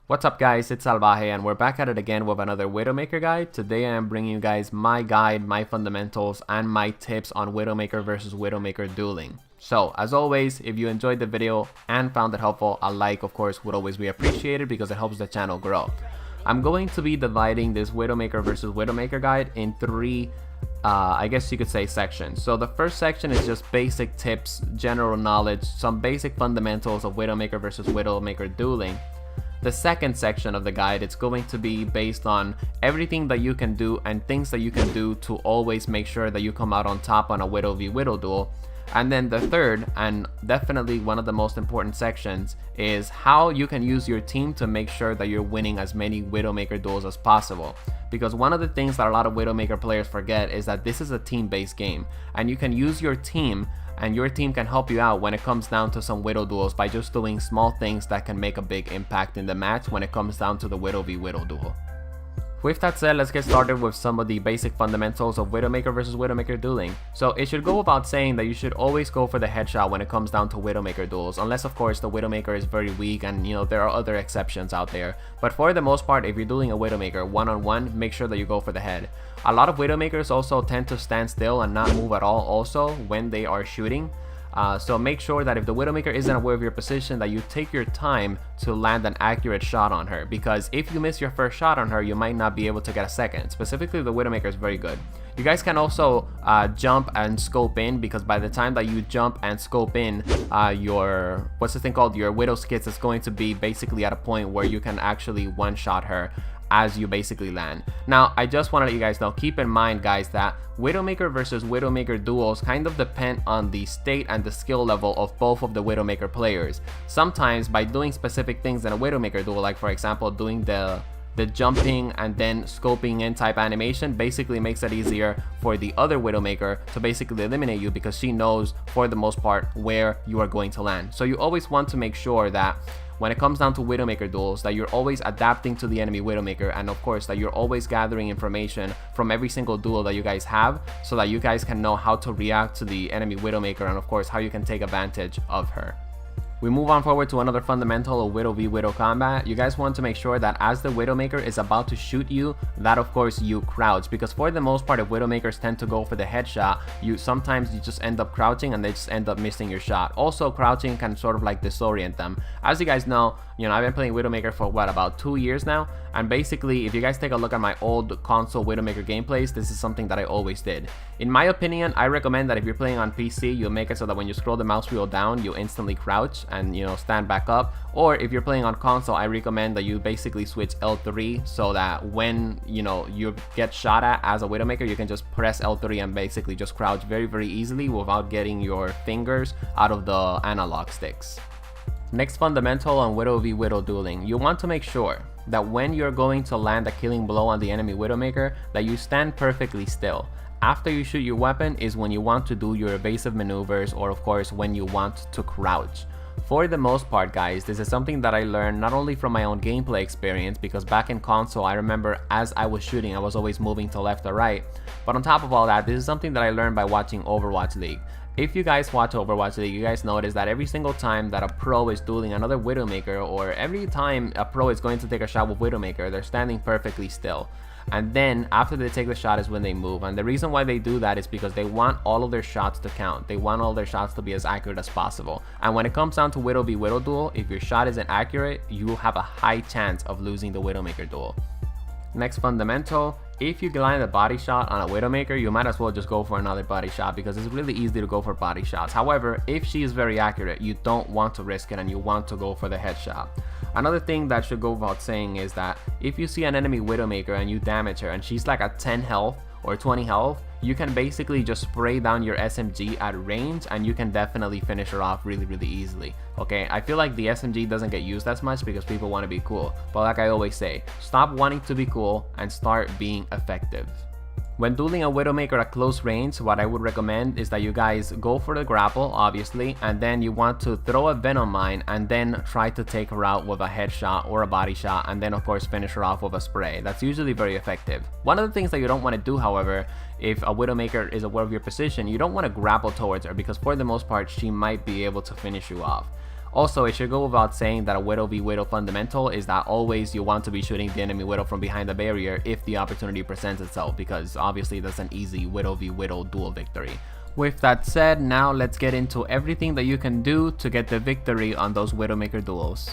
What's up guys, it's Salvajee and we're back at it again with another Widowmaker guide. Today I am bringing you guys my guide, my fundamentals, and my tips on Widowmaker versus Widowmaker dueling. So as always, if you enjoyed the video and found it helpful, a like of course would always be appreciated because it helps the channel grow. I'm going to be dividing this Widowmaker versus Widowmaker guide in three I guess you could say sections. So the first section is just basic tips, general knowledge, some basic fundamentals of Widowmaker versus Widowmaker dueling. The second section of the guide, it's going to be based on everything that you can do and things that you can do to always make sure that you come out on top on a Widow v Widow duel. And then the third, and definitely one of the most important sections, is how you can use your team to make sure that you're winning as many Widowmaker duels as possible. Because one of the things that a lot of Widowmaker players forget is that this is a team-based game, and you can use your team and your team can help you out when it comes down to some Widow duels by just doing small things that can make a big impact in the match when it comes down to the Widow v Widow duel. With that said, let's get started with some of the basic fundamentals of Widowmaker versus Widowmaker dueling. So it should go without saying that you should always go for the headshot when it comes down to Widowmaker duels, unless of course the Widowmaker is very weak and there are other exceptions out there. But for the most part, if you're dueling a Widowmaker one-on-one, make sure that you go for the head. A lot of Widowmakers also tend to stand still and not move at all also when they are shooting. So make sure that if the Widowmaker isn't aware of your position, that you take your time to land an accurate shot on her, because if you miss your first shot on her, you might not be able to get a second. Specifically, the Widowmaker is very good. You guys can also jump and scope in, because by the time that you jump and scope in, your your Widow skits is going to be basically at a point where you can actually one-shot her as you basically land. Now, I just want to let you guys know, keep in mind guys, that Widowmaker versus Widowmaker duels kind of depend on the state and the skill level of both of the Widowmaker players. Sometimes by doing specific things in a Widowmaker duel, like for example doing the jumping and then scoping in type animation, basically makes it easier for the other Widowmaker to basically eliminate you, because she knows for the most part where you are going to land. So you always want to make sure that when it comes down to Widowmaker duels, that you're always adapting to the enemy Widowmaker, and of course that you're always gathering information from every single duel that you guys have, so that you guys can know how to react to the enemy Widowmaker and of course how you can take advantage of her. We move on forward to another fundamental of Widow v Widow combat. You guys want to make sure that as the Widowmaker is about to shoot you, that of course you crouch, because for the most part if Widowmakers tend to go for the headshot, sometimes you just end up crouching and they just end up missing your shot. Also, crouching can sort of like disorient them. As you guys know, I've been playing Widowmaker for what, about 2 years now, and basically if you guys take a look at my old console Widowmaker gameplays, this is something that I always did. In my opinion, I recommend that if you're playing on PC, you make it so that when you scroll the mouse wheel down, you instantly crouch and stand back up. Or if you're playing on console, I recommend that you basically switch L3, so that when you get shot at as a Widowmaker, you can just press L3 and basically just crouch very easily without getting your fingers out of the analog sticks. Next fundamental on Widow v Widow dueling, you want to make sure that when you're going to land a killing blow on the enemy Widowmaker, that you stand perfectly still. After you shoot your weapon is when you want to do your evasive maneuvers, or of course when you want to crouch. For the most part guys, this is something that I learned not only from my own gameplay experience, because back in console I remember as I was shooting I was always moving to left or right, but on top of all that, this is something that I learned by watching Overwatch League. If you guys watch Overwatch League, you guys notice that every single time that a pro is dueling another Widowmaker, or every time a pro is going to take a shot with Widowmaker, they're standing perfectly still. And then after they take the shot is when they move, and the reason why they do that is because they want all of their shots to count. They want all their shots to be as accurate as possible. And when it comes down to Widow v Widow duel, if your shot isn't accurate, you will have a high chance of losing the Widowmaker duel. Next fundamental, if you land a body shot on a Widowmaker, you might as well just go for another body shot, because it's really easy to go for body shots. However, if she is very accurate, you don't want to risk it and you want to go for the headshot. Another thing that should go without saying is that if you see an enemy Widowmaker and you damage her and she's like at 10 health or 20 health, you can basically just spray down your SMG at range and you can definitely finish her off really easily. Okay, I feel like the SMG doesn't get used as much because people want to be cool, but like I always say, stop wanting to be cool and start being effective. When dueling a Widowmaker at close range, what I would recommend is that you guys go for the grapple, obviously, and then you want to throw a venom mine and then try to take her out with a headshot or a body shot, and then of course finish her off with a spray. That's usually very effective. One of the things that you don't want to do, however, if a Widowmaker is aware of your position, you don't want to grapple towards her, because for the most part she might be able to finish you off. Also, it should go without saying that a Widow v Widow fundamental is that always you want to be shooting the enemy Widow from behind the barrier if the opportunity presents itself, because obviously that's an easy Widow v Widow duel victory. With that said, now let's get into everything that you can do to get the victory on those Widowmaker duels.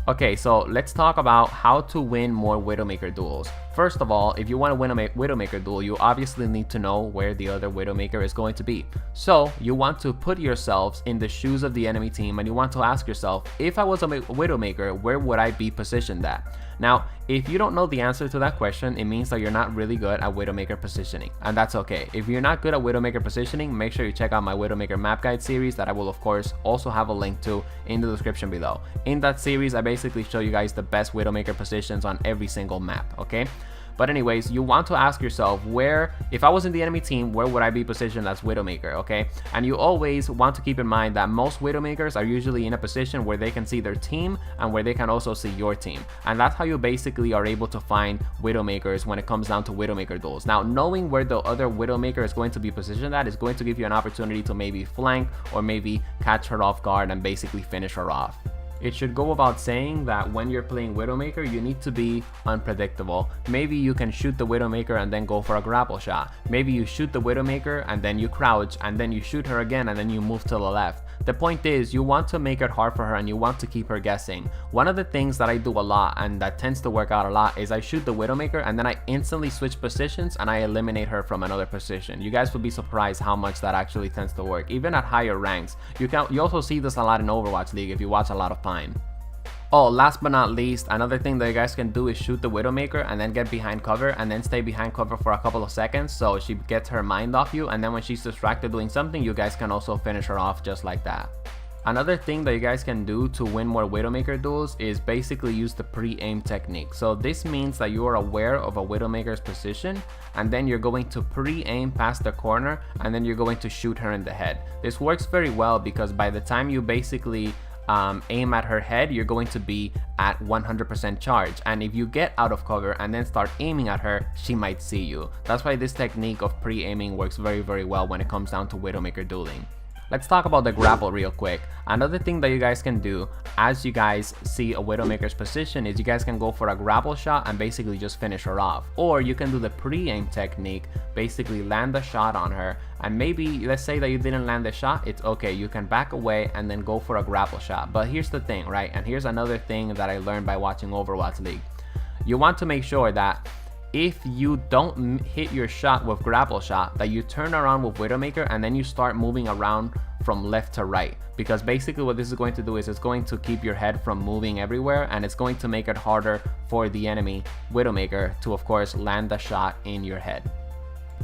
Okay, so let's talk about how to win more Widowmaker duels. First of all, if you want to win a Widowmaker duel, you obviously need to know where the other Widowmaker is going to be. So you want to put yourselves in the shoes of the enemy team, and you want to ask yourself, if I was a Widowmaker, where would I be positioned at? Now, if you don't know the answer to that question, it means that you're not really good at Widowmaker positioning, and that's okay. If you're not good at Widowmaker positioning, make sure you check out my Widowmaker map guide series that I will of course also have a link to in the description below. In that series, I basically show you guys the best Widowmaker positions on every single map, okay? But anyways, you want to ask yourself, where, if I was in the enemy team, where would I be positioned as Widowmaker, okay? And you always want to keep in mind that most Widowmakers are usually in a position where they can see their team and where they can also see your team. And that's how you basically are able to find Widowmakers when it comes down to Widowmaker duels. Now, knowing where the other Widowmaker is going to be positioned at is going to give you an opportunity to maybe flank or maybe catch her off guard and basically finish her off. It should go without saying that when you're playing Widowmaker, you need to be unpredictable. Maybe you can shoot the Widowmaker and then go for a grapple shot. Maybe you shoot the Widowmaker and then you crouch and then you shoot her again and then you move to the left. The point is, you want to make it hard for her and you want to keep her guessing. One of the things that I do a lot and that tends to work out a lot is I shoot the Widowmaker and then I instantly switch positions and I eliminate her from another position. You guys will be surprised how much that actually tends to work, even at higher ranks. You also see this a lot in Overwatch League if you watch a lot of Pine. Oh, last but not least, another thing that you guys can do is shoot the Widowmaker and then get behind cover and then stay behind cover for a couple of seconds so she gets her mind off you, and then when she's distracted doing something, you guys can also finish her off just like that. Another thing that you guys can do to win more Widowmaker duels is basically use the pre-aim technique. So this means that you are aware of a Widowmaker's position and then you're going to pre-aim past the corner and then you're going to shoot her in the head. This works very well because by the time you basically aim at her head, you're going to be at 100% charge, and if you get out of cover and then start aiming at her, she might see you. That's why this technique of pre-aiming works very well when it comes down to Widowmaker dueling. Let's talk about the grapple real quick. Another thing that you guys can do as you guys see a Widowmaker's position is you guys can go for a grapple shot and basically just finish her off. Or you can do the pre-aim technique, basically land the shot on her, and maybe let's say that you didn't land the shot, it's okay, you can back away and then go for a grapple shot. But here's the thing, right? And here's another thing that I learned by watching Overwatch League. You want to make sure that if you don't hit your shot with grapple shot, that you turn around with Widowmaker and then you start moving around from left to right, because basically what this is going to do is it's going to keep your head from moving everywhere and it's going to make it harder for the enemy Widowmaker to of course land the shot in your head.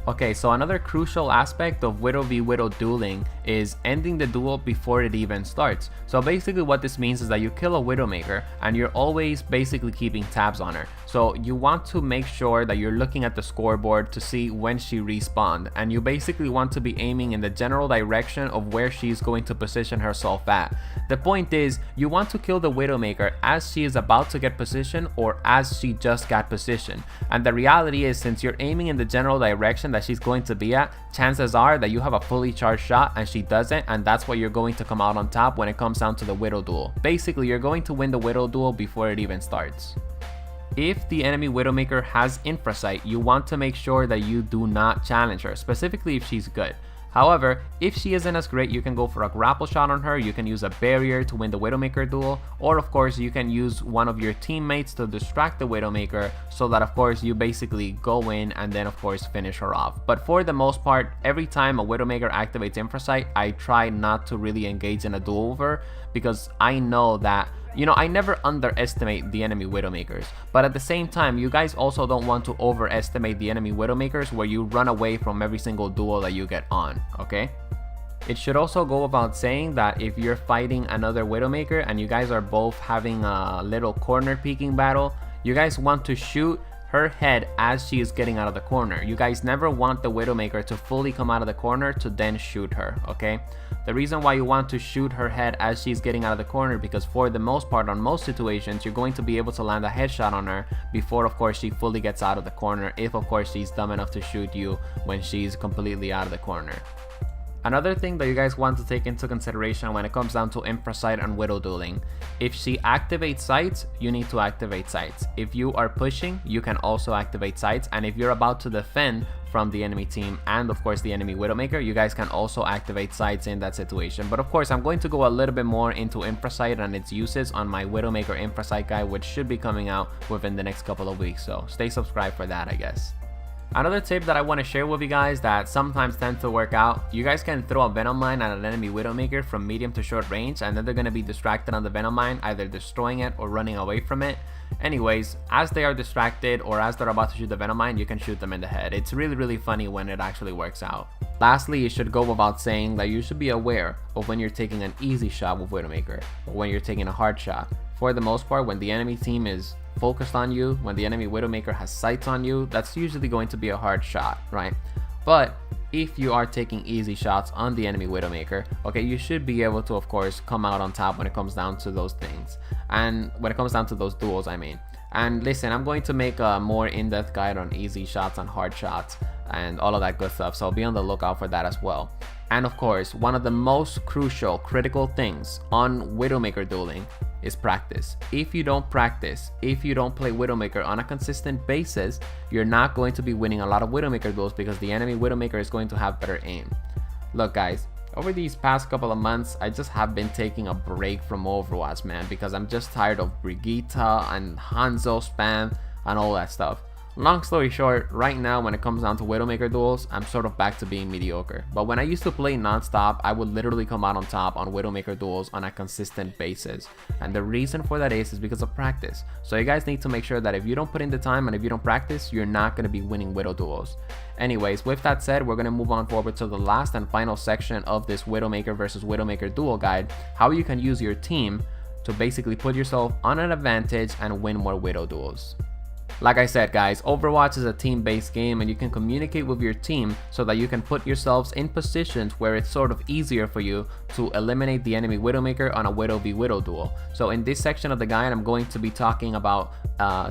Okay, so another crucial aspect of Widow v Widow dueling is ending the duel before it even starts. So basically what this means is that you kill a Widowmaker and you're always basically keeping tabs on her. So you want to make sure that you're looking at the scoreboard to see when she respawned, and you basically want to be aiming in the general direction of where she's going to position herself at. The point is, you want to kill the Widowmaker as she is about to get positioned or as she just got positioned. And the reality is, since you're aiming in the general direction that she's going to be at, chances are that you have a fully charged shot and she doesn't, and that's why you're going to come out on top when it comes down to the Widow duel. Basically, you're going to win the Widow duel before it even starts. If the enemy Widowmaker has infrasight, you want to make sure that you do not challenge her, specifically if she's good. However, if she isn't as great, you can go for a grapple shot on her, you can use a barrier to win the Widowmaker duel, or of course you can use one of your teammates to distract the Widowmaker so that of course you basically go in and then of course finish her off. But for the most part, every time a Widowmaker activates infrasight, I try not to really engage in a duel with her, because I know that, you know, I never underestimate the enemy Widowmakers, but at the same time, you guys also don't want to overestimate the enemy Widowmakers where you run away from every single duel that you get on, okay? It should also go without saying that if you're fighting another Widowmaker and you guys are both having a little corner peeking battle, you guys want to shoot her head as she is getting out of the corner. You guys never want the Widowmaker to fully come out of the corner to then shoot her, okay? The reason why you want to shoot her head as she's getting out of the corner, because for the most part, on most situations, you're going to be able to land a headshot on her before of course she fully gets out of the corner, if of course she's dumb enough to shoot you when she's completely out of the corner. Another thing that you guys want to take into consideration when it comes down to Infrasight and Widow dueling, if she activates sights, you need to activate sights. If you are pushing, you can also activate sights, and if you're about to defend from the enemy team and of course the enemy Widowmaker, you guys can also activate sights in that situation. But of course I'm going to go a little bit more into Infrasight and its uses on my Widowmaker Infrasight guide, which should be coming out within the next couple of weeks, so stay subscribed for that, I guess. Another tip that I want to share with you guys that sometimes tend to work out, you guys can throw a Venom Mine at an enemy Widowmaker from medium to short range, and then they're going to be distracted on the Venom Mine, either destroying it or running away from it. Anyways, as they are distracted or as they're about to shoot the Venom Mine, you can shoot them in the head. It's really funny when it actually works out. Lastly, it should go without saying that you should be aware of when you're taking an easy shot with Widowmaker or when you're taking a hard shot. For the most part, when the enemy team is focused on you, when the enemy Widowmaker has sights on you, that's usually going to be a hard shot, right? But if you are taking easy shots on the enemy Widowmaker, okay, you should be able to, of course, come out on top when it comes down to those things, and when it comes down to those duels, I mean. And listen, I'm going to make a more in-depth guide on easy shots and hard shots and all of that good stuff, so be on the lookout for that as well. And of course, one of the most crucial, critical things on Widowmaker dueling is practice. If you don't practice, if you don't play Widowmaker on a consistent basis, you're not going to be winning a lot of Widowmaker duels because the enemy Widowmaker is going to have better aim. Look guys, over these past couple of months, I just have been taking a break from Overwatch, man, because I'm just tired of Brigitte and Hanzo spam and all that stuff. Long story short, right now when it comes down to Widowmaker duels, I'm sort of back to being mediocre. But when I used to play non-stop, I would literally come out on top on Widowmaker duels on a consistent basis. And the reason for that is because of practice. So you guys need to make sure that if you don't put in the time and if you don't practice, you're not going to be winning Widow duels. Anyways, with that said, we're going to move on forward to the last and final section of this Widowmaker versus Widowmaker duel guide, how you can use your team to basically put yourself on an advantage and win more Widow duels. Like I said guys, Overwatch is a team-based game and you can communicate with your team so that you can put yourselves in positions where it's sort of easier for you to eliminate the enemy Widowmaker on a Widow v Widow duel. So in this section of the guide, I'm going to be talking about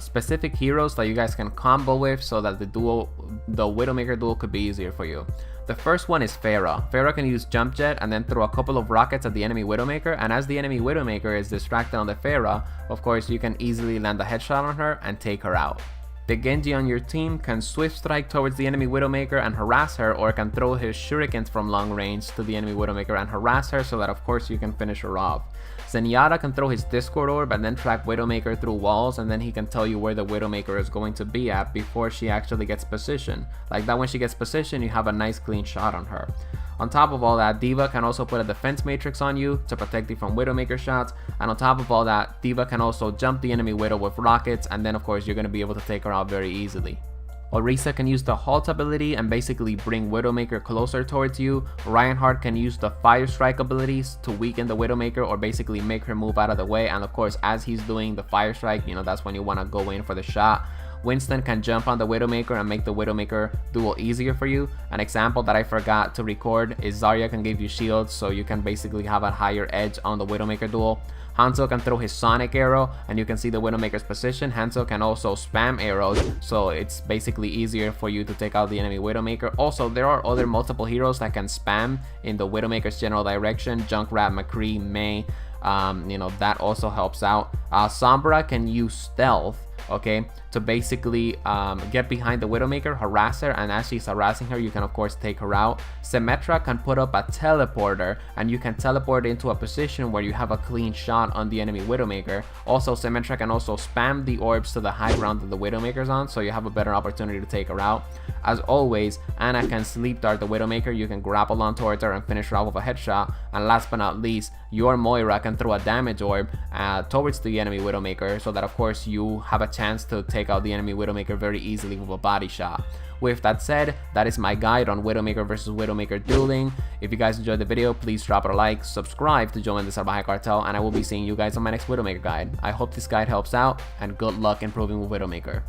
specific heroes that you guys can combo with so that the Widowmaker duel could be easier for you. The first one is Pharah. Pharah can use Jump Jet and then throw a couple of rockets at the enemy Widowmaker, and as the enemy Widowmaker is distracted on the Pharah, of course you can easily land a headshot on her and take her out. The Genji on your team can Swift Strike towards the enemy Widowmaker and harass her, or can throw his shurikens from long range to the enemy Widowmaker and harass her so that of course you can finish her off. Zenyatta can throw his Discord Orb and then track Widowmaker through walls, and then he can tell you where the Widowmaker is going to be at before she actually gets positioned. Like that, when she gets positioned, you have a nice clean shot on her. On top of all that, D.Va can also put a defense matrix on you to protect you from Widowmaker shots, and on top of all that, D.Va can also jump the enemy Widow with rockets, and then of course you're going to be able to take her out very easily. Orisa can use the Halt ability and basically bring Widowmaker closer towards you. Reinhardt can use the Fire Strike abilities to weaken the Widowmaker or basically make her move out of the way, and of course as he's doing the Fire Strike, you know, that's when you want to go in for the shot. Winston can jump on the Widowmaker and make the Widowmaker duel easier for you. An example that I forgot to record is Zarya can give you shields, so you can basically have a higher edge on the Widowmaker duel. Hanzo can throw his Sonic Arrow and you can see the Widowmaker's position. Hanzo can also spam arrows, so it's basically easier for you to take out the enemy Widowmaker. Also, there are other multiple heroes that can spam in the Widowmaker's general direction. Junkrat, McCree, Mei, you know, that also helps out. Sombra can use Stealth, okay, to basically get behind the Widowmaker, harass her, and as she's harassing her, you can of course take her out. Symmetra can put up a teleporter and you can teleport into a position where you have a clean shot on the enemy Widowmaker. Also, Symmetra can also spam the orbs to the high ground that the Widowmaker's on, so you have a better opportunity to take her out. As always, Ana can sleep dart the Widowmaker, you can grapple on towards her and finish her off with a headshot. And last but not least, your Moira can throw a damage orb towards the enemy Widowmaker, so that of course you have a chance to take out the enemy Widowmaker very easily with a body shot. With that said, that is my guide on Widowmaker versus Widowmaker dueling. If you guys enjoyed the video, please drop it a like, subscribe to join the Salvajee cartel, and I will be seeing you guys on my next Widowmaker guide. I hope this guide helps out, and good luck improving with Widowmaker.